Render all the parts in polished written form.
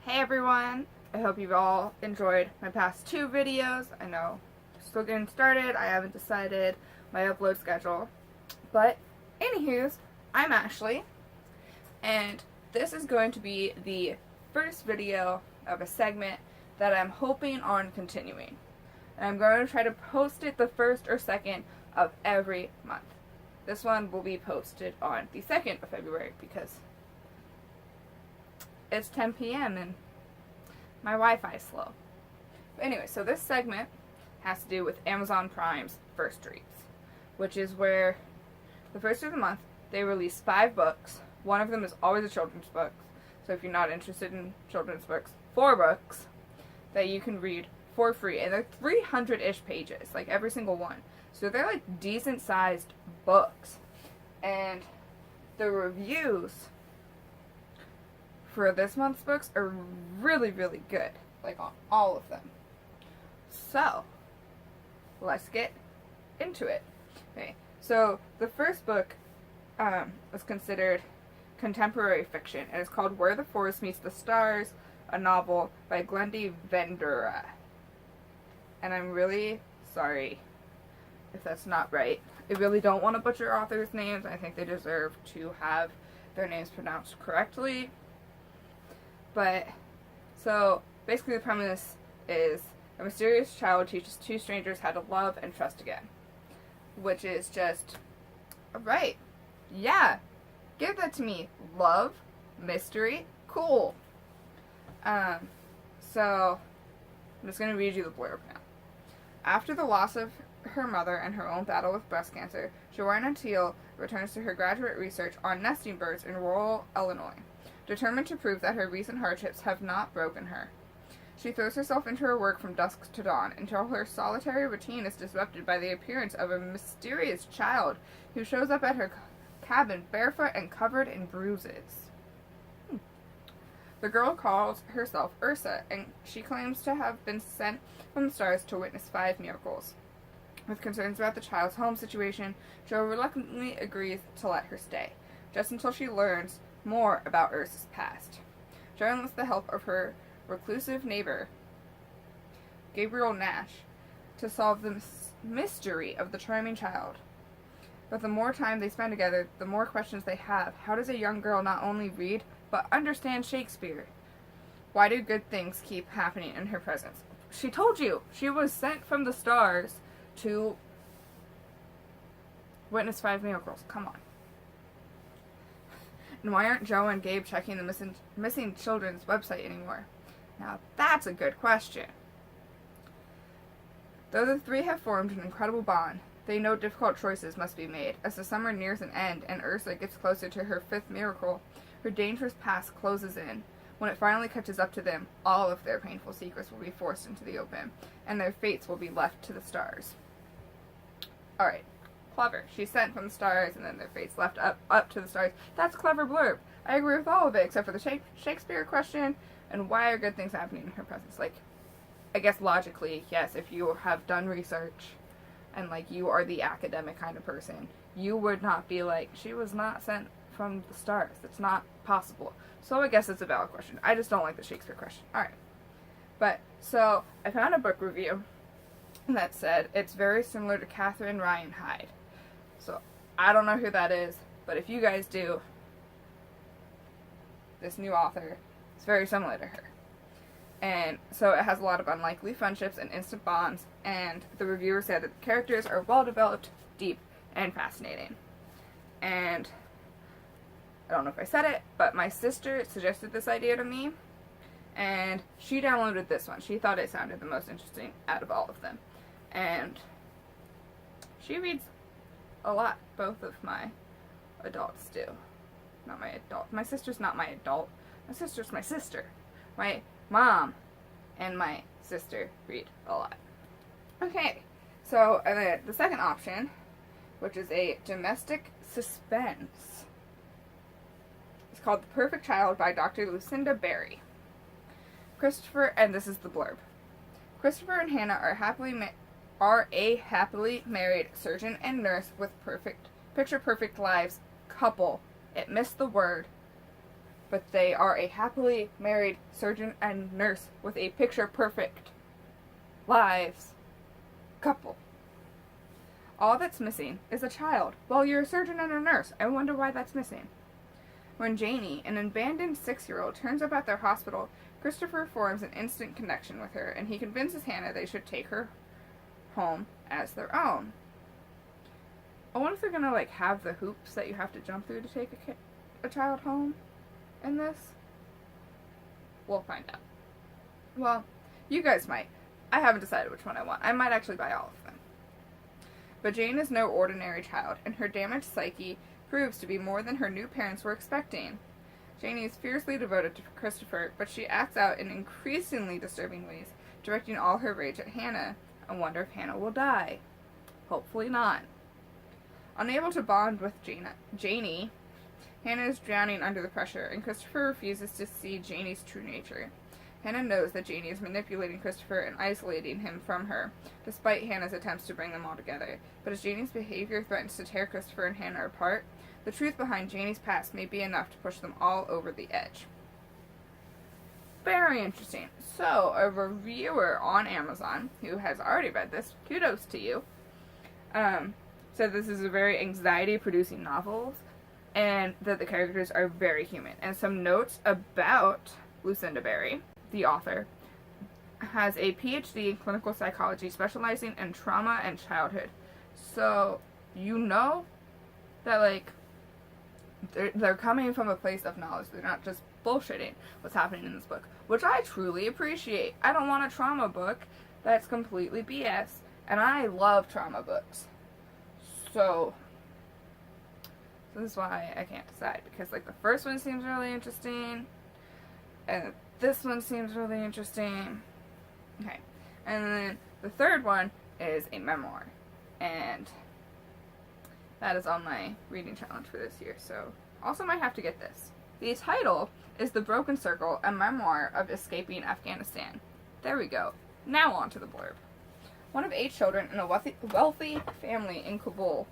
Hey everyone! I hope you've all enjoyed my past two videos. I know I'm still getting started. I haven't decided my upload schedule. But anywho's, I'm Ashley, and this is going to be the first video of a segment that I'm hoping on continuing. And I'm going to try to post it the first or second of every month. This one will be posted on the 2nd of February because it's 10 p.m. and my Wi-Fi is slow. But anyway, so this segment has to do with Amazon Prime's First Reads, which is where the first of the month they release 5 books. One of them is always a children's book. So if you're not interested in children's books, 4 books that you can read for free. And they're 300-ish pages, like every single one. So they're like decent sized books. And the reviews for this month's books are really, really good. Like on all of them. So, let's get into it. Okay, so the first book was considered contemporary fiction, and it's called Where the Forest Meets the Stars, a novel by Glendi Vendura. And I'm really sorry if that's not right. I really don't want to butcher authors' names. I think they deserve to have their names pronounced correctly. But, so, basically the premise is a mysterious child teaches 2 strangers how to love and trust again. Which is just, alright, yeah, give that to me. Love, mystery, cool. So, I'm just going to read you the blurb now. After the loss of her mother and her own battle with breast cancer, Joanna Teal returns to her graduate research on nesting birds in rural Illinois, determined to prove that her recent hardships have not broken her. She throws herself into her work from dusk to dawn until her solitary routine is disrupted by the appearance of a mysterious child who shows up at her cabin barefoot and covered in bruises. The girl calls herself Ursa, and she claims to have been sent from the stars to witness 5 miracles. With concerns about the child's home situation, Jo reluctantly agrees to let her stay, just until she learns more about Ursa's past. Jo enlists the help of her reclusive neighbor, Gabriel Nash, to solve the mystery of the charming child. But the more time they spend together, the more questions they have. How does a young girl not only read, but understand Shakespeare? Why do good things keep happening in her presence? She told you! She was sent from the stars to witness 5 miracles. Come on. And why aren't Jo and Gabe checking the missing children's website anymore? Now that's a good question. Though the 3 have formed an incredible bond, they know difficult choices must be made. As the summer nears an end and Ursa gets closer to her 5th miracle, her dangerous past closes in. When it finally catches up to them, all of their painful secrets will be forced into the open, and their fates will be left to the stars. Alright, clever. She's sent from the stars, and then their fates left up to the stars. That's a clever blurb. I agree with all of it, except for the Shakespeare question, and why are good things happening in her presence? Like, I guess logically, yes, if you have done research, and, like, you are the academic kind of person, you would not be like, she was not sent from the stars. It's not possible. So I guess it's a valid question. I just don't like the Shakespeare question. Alright. But, so, I found a book review that said it's very similar to Catherine Ryan Hyde. So, I don't know who that is, but if you guys do, this new author is very similar to her. And so it has a lot of unlikely friendships and instant bonds, and the reviewer said that the characters are well developed, deep, and fascinating. And I don't know if I said it, but my sister suggested this idea to me, and she downloaded this one. She thought it sounded the most interesting out of all of them. And she reads a lot. Both of my adults do. Not my adult. My sister's not my adult. My sister's my sister. My mom and my sister read a lot. Okay, so the second option, which is a domestic suspense. It's called The Perfect Child by Dr. Lucinda Berry. Christopher, and this is the blurb. Christopher and Hannah are a happily married surgeon and nurse with picture perfect lives couple. It missed the word, but they are a happily married surgeon and nurse with a picture-perfect lives couple. All that's missing is a child. Well, you're a surgeon and a nurse. I wonder why that's missing. When Janie, an abandoned 6-year-old, turns up at their hospital, Christopher forms an instant connection with her, and he convinces Hannah they should take her home as their own. I wonder if they're gonna, like, have the hoops that you have to jump through to take a child home in this. We'll find out. Well, you guys might. I haven't decided which one I want. I might actually buy all of them. But Jane is no ordinary child, and her damaged psyche proves to be more than her new parents were expecting. Janie is fiercely devoted to Christopher, but she acts out in increasingly disturbing ways, directing all her rage at Hannah. I wonder if Hannah will die. Hopefully not. Unable to bond with Janie, Hannah is drowning under the pressure, and Christopher refuses to see Janie's true nature. Hannah knows that Janie is manipulating Christopher and isolating him from her, despite Hannah's attempts to bring them all together. But as Janie's behavior threatens to tear Christopher and Hannah apart, the truth behind Janie's past may be enough to push them all over the edge. Very interesting. So, a reviewer on Amazon, who has already read this, kudos to you, said this is a very anxiety-producing novel, and that the characters are very human. And some notes about Lucinda Berry, the author, has a PhD in clinical psychology specializing in trauma and childhood. So, you know that, like, they're coming from a place of knowledge. They're not just bullshitting what's happening in this book, which I truly appreciate. I don't want a trauma book that's completely BS, and I love trauma books. So this is why I can't decide, because, like, the first one seems really interesting, and this one seems really interesting. Okay, and then the third one is a memoir, and that is on my reading challenge for this year, so also might have to get this. The title is The Broken Circle, a memoir of escaping Afghanistan. There we go. Now on to the blurb. One of 8 children in a wealthy family in Kabul.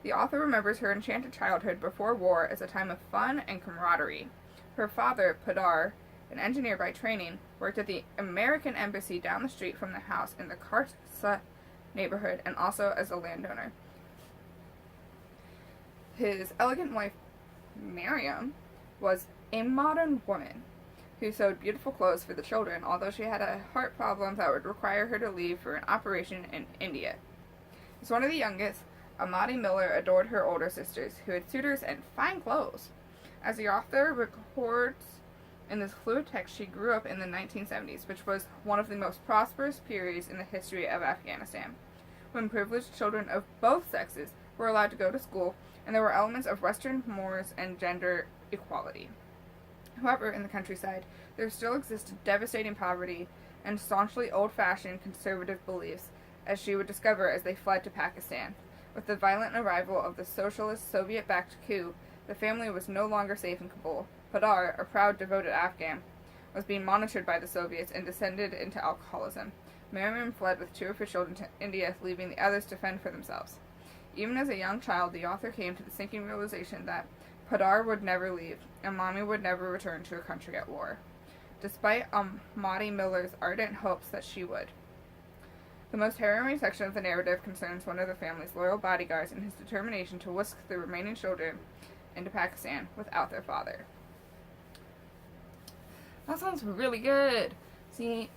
The author remembers her enchanted childhood before war as a time of fun and camaraderie. Her father, Padar, an engineer by training, worked at the American embassy down the street from the house in the Kharsa neighborhood, and also as a landowner. His elegant wife, Miriam, was a modern woman who sewed beautiful clothes for the children, although she had a heart problem that would require her to leave for an operation in India. As one of the youngest, Amati Miller adored her older sisters, who had suitors and fine clothes. As the author records in this fluid text, she grew up in the 1970s, which was one of the most prosperous periods in the history of Afghanistan, when privileged children of both sexes were allowed to go to school, and there were elements of Western mores and gender equality. However, in the countryside, there still existed devastating poverty and staunchly old-fashioned conservative beliefs, as she would discover as they fled to Pakistan. With the violent arrival of the socialist Soviet-backed coup, the family was no longer safe in Kabul. Padar, a proud, devoted Afghan, was being monitored by the Soviets and descended into alcoholism. Miriam fled with 2 of her children to India, leaving the others to fend for themselves. Even as a young child, the author came to the sinking realization that Padar would never leave, and Mommy would never return to a country at war, despite Amati Miller's ardent hopes that she would. The most harrowing section of the narrative concerns one of the family's loyal bodyguards and his determination to whisk the remaining children into Pakistan without their father. That sounds really good. See,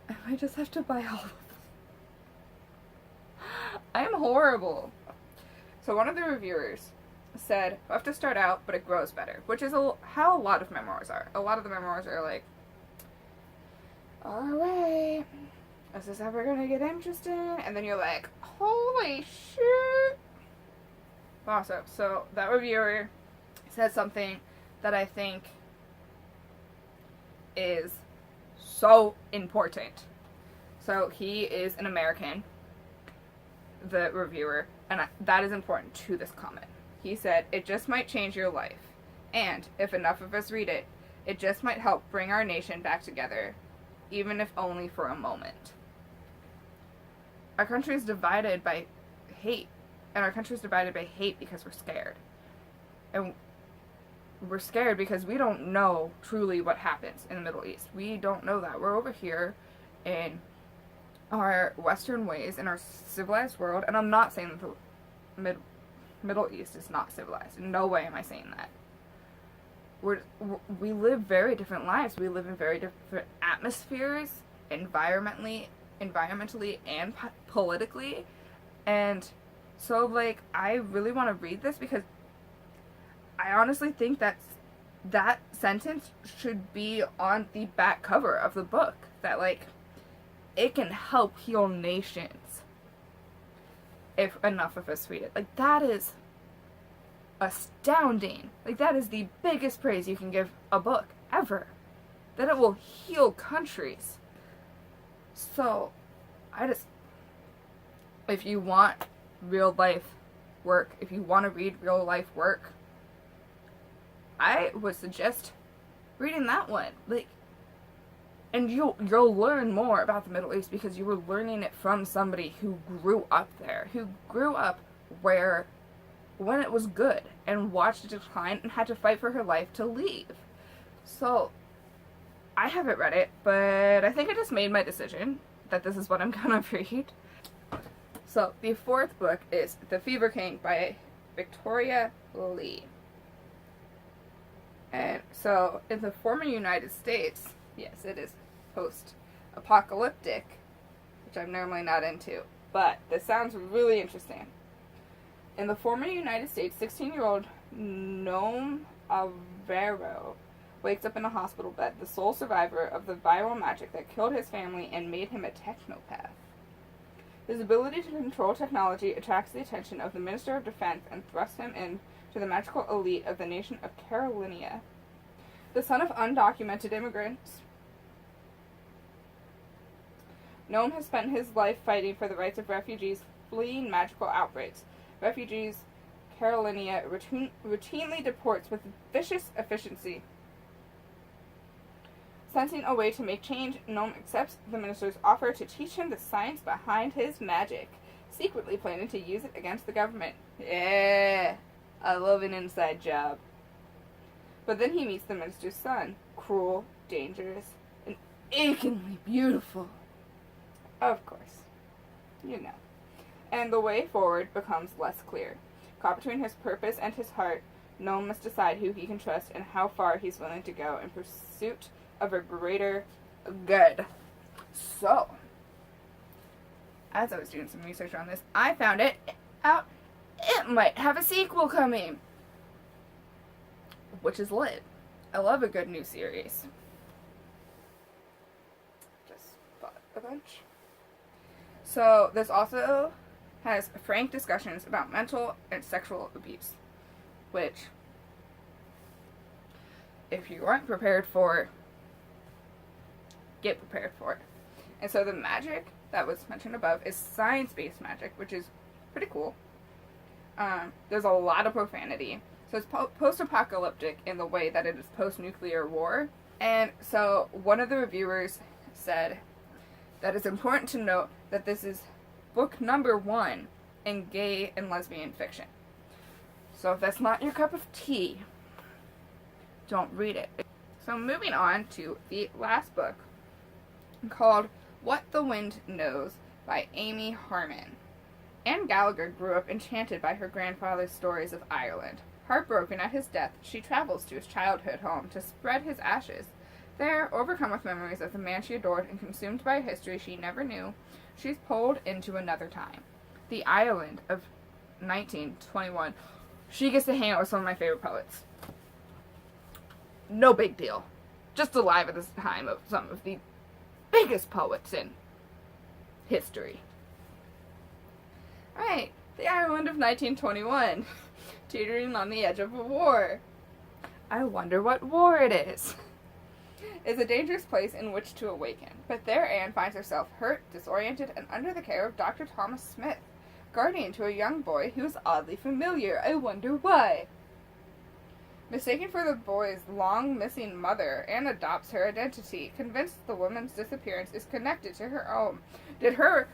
I might just have to buy all of them. I'm horrible. So one of the reviewers said, "I have to start out, but it grows better," which is how a lot of memoirs are. A lot of the memoirs are like, alright, is this ever gonna get interesting? And then you're like, holy shit. Awesome. So that reviewer said something that I think is so important. So he is an American, the reviewer, and that is important to this comment. He said, "It just might change your life. And, if enough of us read it, it just might help bring our nation back together, even if only for a moment." Our country is divided by hate, and our country is divided by hate because we're scared. And we're scared because we don't know truly what happens in the Middle East. We don't know that. We're over here in our Western ways, in our civilized world, and I'm not saying that the Middle East is not civilized. In no way am I saying that. We live very different lives. We live in very different atmospheres, environmentally, and politically, and so, like, I really want to read this because I honestly think that sentence should be on the back cover of the book. That, like, it can help heal nations if enough of us read it. Like, that is astounding. Like, that is the biggest praise you can give a book ever. That it will heal countries. So, if you want real life work, if you want to read real life work, I would suggest reading that one. Like, and you'll learn more about the Middle East because you were learning it from somebody who grew up there, who grew up when it was good and watched it decline and had to fight for her life to leave. So, I haven't read it, but I think I just made my decision that this is what I'm gonna read. So, the fourth book is The Fever King by Victoria Lee. And so, in the former United States, yes, it is post-apocalyptic, which I'm normally not into, but this sounds really interesting. In the former United States, 16-year-old Noam Alvaro wakes up in a hospital bed, the sole survivor of the viral magic that killed his family and made him a technopath. His ability to control technology attracts the attention of the Minister of Defense and thrusts him into the magical elite of the nation of Carolina. The son of undocumented immigrants, Noam has spent his life fighting for the rights of refugees fleeing magical outbreaks. Refugees Carolina routinely deports with vicious efficiency. Sensing a way to make change, Noam accepts the minister's offer to teach him the science behind his magic, secretly planning to use it against the government. Yeah, I love an inside job. But then he meets the minister's son, cruel, dangerous, and achingly beautiful. Of course. You know. And the way forward becomes less clear. Caught between his purpose and his heart, Noam must decide who he can trust and how far he's willing to go in pursuit of a greater good. So, as I was doing some research on this, I found it might have a sequel coming, which is lit. I love a good new series. Just bought a bunch. So, this also has frank discussions about mental and sexual abuse, which, if you aren't prepared for, get prepared for it. And so the magic that was mentioned above is science-based magic, which is pretty cool. There's a lot of profanity. So it's post-apocalyptic in the way that it is post-nuclear war. And so one of the reviewers said that it's important to note that this is book number 1 in gay and lesbian fiction. So if that's not your cup of tea, don't read it. So moving on to the last book, called What the Wind Knows by Amy Harmon. Anne Gallagher grew up enchanted by her grandfather's stories of Ireland. Heartbroken at his death, she travels to his childhood home to spread his ashes. There, overcome with memories of the man she adored and consumed by a history she never knew, she's pulled into another time. The Ireland of 1921. She gets to hang out with some of my favorite poets. No big deal. Just alive at this time of some of the biggest poets in history. Right, the Ireland of 1921. Teetering on the edge of a war. I wonder what war it is. It's a dangerous place in which to awaken. But there Anne finds herself hurt, disoriented, and under the care of Dr. Thomas Smith, guardian to a young boy who is oddly familiar. I wonder why. Mistaken for the boy's long-missing mother, Anne adopts her identity, convinced the woman's disappearance is connected to her own. Her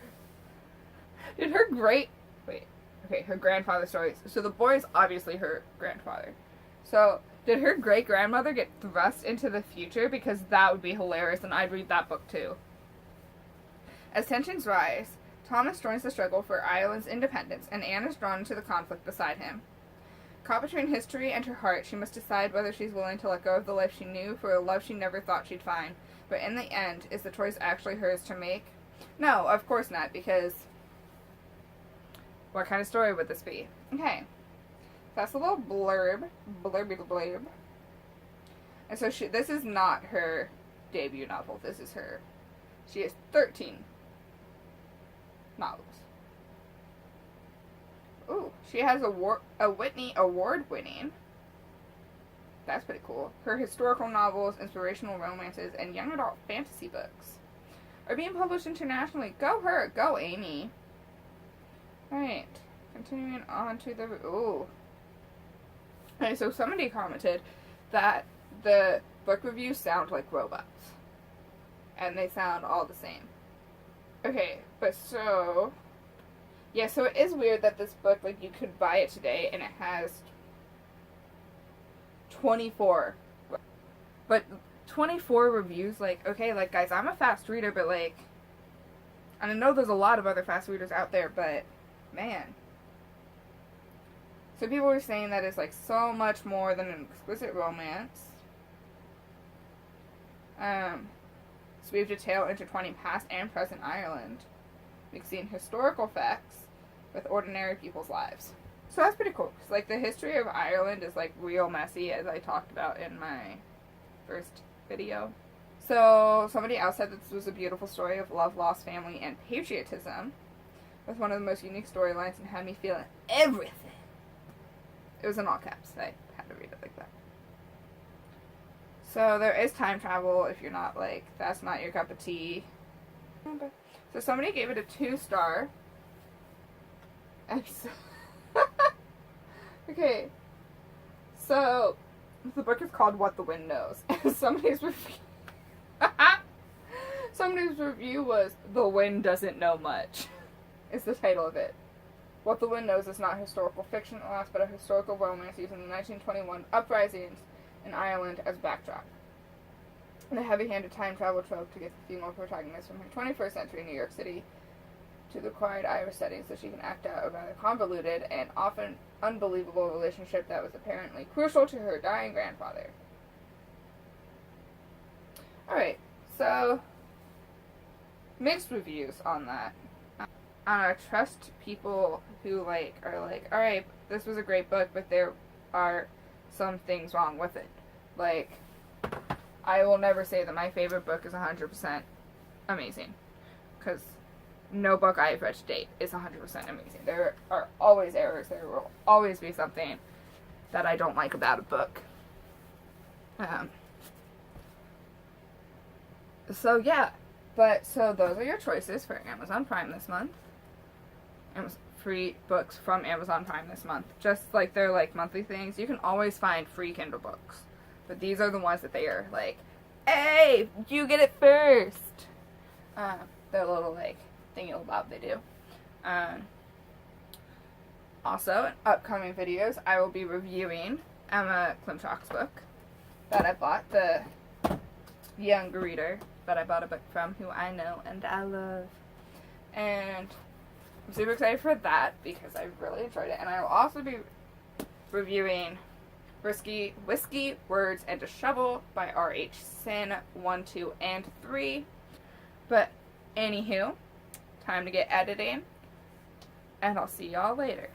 grandfather's stories. So the boy is obviously her grandfather. So Did her great-grandmother get thrust into the future? Because that would be hilarious, and I'd read that book too. As tensions rise, Thomas joins the struggle for Ireland's independence, and Anne is drawn into the conflict beside him. Caught between history and her heart, she must decide whether she's willing to let go of the life she knew for a love she never thought she'd find. But in the end, is the choice actually hers to make? No, of course not, because what kind of story would this be? Okay. That's a little blurb. Blurb. And so this is not her debut novel. This is her. She has 13 novels. Ooh, she has a Whitney Award winning. That's pretty cool. Her historical novels, inspirational romances, and young adult fantasy books are being published internationally. Go her! Go Amy! Alright. Continuing on to the... Ooh. Okay, so somebody commented that the book reviews sound like robots. And they sound all the same. Okay, but so... Yeah, so it is weird that this book, like, you could buy it today and it has 24. But 24 reviews, like, okay, like, guys, I'm a fast reader, but, like, and I know there's a lot of other fast readers out there, but, man. So people were saying that it's, like, so much more than an exquisite romance. It's weaved a tale intertwining past and present Ireland, mixing historical facts with ordinary people's lives. So that's pretty cool, because, like, the history of Ireland is, like, real messy, as I talked about in my first video. So somebody else said that this was a beautiful story of love, loss, family, and patriotism, with one of the most unique storylines and had me feeling everything. It was in all caps. I had to read it like that. So there is time travel if you're not, like, that's not your cup of tea. So somebody gave it a 2-star. And so okay. So the book is called What the Wind Knows. And somebody's review was The Wind Doesn't Know Much. Is the title of it. What the Wind Knows is not historical fiction, alas, but a historical romance using the 1921 uprisings in Ireland as backdrop. And a heavy-handed time travel trope to get the female protagonist from her 21st century New York City to the quiet Irish setting so she can act out a rather convoluted and often unbelievable relationship that was apparently crucial to her dying grandfather. Alright, so mixed reviews on that. I trust people who, like, are like, alright, this was a great book, but there are some things wrong with it. Like, I will never say that my favorite book is 100% amazing, because no book I've read to date is 100% amazing. There are always errors. There will always be something that I don't like about a book. So yeah, but so those are your choices for Amazon Prime this month. Free books from Amazon Prime this month. Just like they're like monthly things. You can always find free Kindle books. But these are the ones that they are like, hey, you get it first. They're little like thingy-bob they do. Also, in upcoming videos, I will be reviewing Emma Klimchak's book that I bought, the young reader that I bought a book from, who I know and I love. And I'm super excited for that because I really enjoyed it. And I will also be reviewing Whiskey, Words, and a Shovel by R.H. Sin 1, 2, and 3. But anywho, time to get editing, and I'll see y'all later.